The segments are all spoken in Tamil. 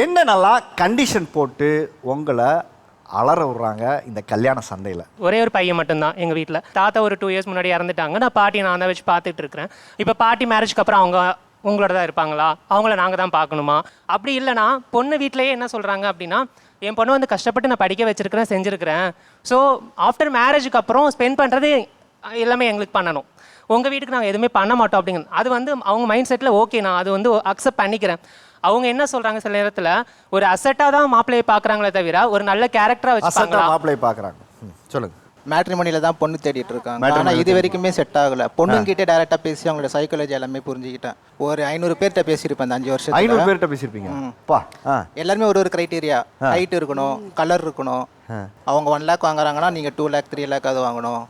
என்னென்னலாம் கண்டிஷன் போட்டு உங்களை அலற விட்றாங்க இந்த கல்யாண சந்தையில்? ஒரே ஒரு பையன் மட்டும்தான் எங்கள் வீட்டில். தாத்தா ஒரு 2 இயர்ஸ் முன்னாடி இறந்துட்டாங்க. நான் பாட்டி நான் தான் வச்சு பார்த்துட்டு இருக்கிறேன். இப்போ பாட்டி மேரேஜ்க்கு அப்புறம் அவங்க உங்களோட தான் இருப்பாங்களா, அவங்கள நாங்கள் தான் பார்க்கணுமா? அப்படி இல்லைனா பொண்ணு வீட்டிலேயே என்ன சொல்கிறாங்க அப்படின்னா, என் பொண்ணு வந்து கஷ்டப்பட்டு நான் படிக்க வச்சிருக்கிறேன், செஞ்சுருக்கிறேன். ஸோ ஆஃப்டர் மேரேஜுக்கு அப்புறம் ஸ்பெண்ட் பண்ணுறது எல்லாமே எங்களுக்கு பண்ணணும், உங்கள் வீட்டுக்கு நாங்கள் எதுவுமே பண்ண மாட்டோம் அப்படிங்கிறது. அது வந்து அவங்க மைண்ட் செட்டில் ஓகே, நான் அது வந்து அக்செப்ட் பண்ணிக்கிறேன். அவங்க என்ன சொல்கிறாங்க, சில நேரத்தில் ஒரு அசெட்டாக தான் மாப்பிள்ளையை பார்க்குறாங்களே தவிர ஒரு நல்ல கேரக்டராக வச்சு மாப்பிள்ளையை பார்க்குறாங்க. சொல்லுங்கள். மேட்ரிமோனியில் தான் பொண்ணு தேடிட்டு இருக்காங்க. ஆனால் இது வரைக்குமே செட் ஆகலை. பொண்ணுங்கிட்டே டேரெக்டாக பேசி அவங்களோட சைக்காலஜி எல்லாமே புரிஞ்சுக்கிட்டேன். ஒரு 500 பேர்கிட்ட பேசியிருப்பேன் இந்த 5 வருஷம். 500 பேர்கிட்ட பேசியிருப்பீங்க? எல்லாருமே ஒரு கிரைட்டீரியா, ஹைட் இருக்கணும், கலர் இருக்கணும். அவங்க 1 லேக் வாங்குறாங்கன்னா நீங்கள் 2 லேக் 3 லேக் அது வாங்கணும்.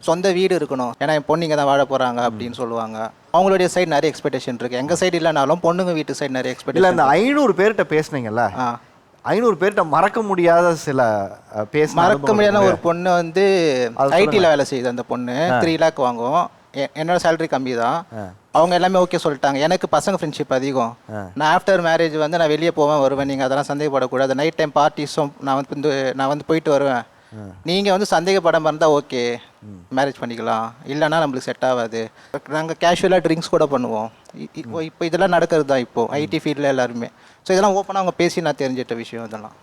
சொந்த வீடு இருக்கணும், ஏன்னா என் பொண்ணு இங்கே தான் வாழ போகிறாங்க அப்படின்னு சொல்லுவாங்க. அவங்களுடைய சைடு நிறைய எக்ஸ்பெக்டேஷன் இருக்குது. எங்கள் சைடு இல்லைனாலும் பொண்ணுங்க வீட்டு சைடு நிறைய எக்ஸ்பெக்டேஷன். இல்லை, இந்த 500 பேர்கிட்ட பேசுனீங்கல்ல, 500 பேர்கிட்ட மறக்க முடியாத சில மறக்க முடியாத ஒரு பொண்ணு வந்து ஐடியில் வேலை செய்யுது. அந்த பொண்ணு 3 லேக் வாங்கும். என்னோட சேலரி கம்மி தான். அவங்க எல்லாமே ஓகே சொல்லிட்டாங்க. எனக்கு பசங்க ஃப்ரெண்ட்ஷிப் அதிகம். நான் ஆஃப்டர் மேரேஜ் வந்து நான் வெளியே போவேன் வருவேன், நீங்கள் அதெல்லாம் சந்தேகப்படக்கூடாது. நைட் டைம் பார்ட்டிஸும் நான் வந்து போயிட்டு வருவேன். நீங்கள் வந்து சந்தேகப்படாமல் இருந்தால் ஓகே, மேரேஜ் பண்ணிக்கலாம். இல்லைனா நம்மளுக்கு செட் ஆகாது. நாங்கள் கேஷுவலாக ட்ரிங்க்ஸ் கூட பண்ணுவோம். இப்போ இதெல்லாம் நடக்கிறது தான் இப்போது ஐடி ஃபீல்டில் எல்லாருமே. ஸோ இதெல்லாம் ஓப்பனாக அவங்க பேசி நான் தெரிஞ்சிட்ட விஷயம் இதெல்லாம்.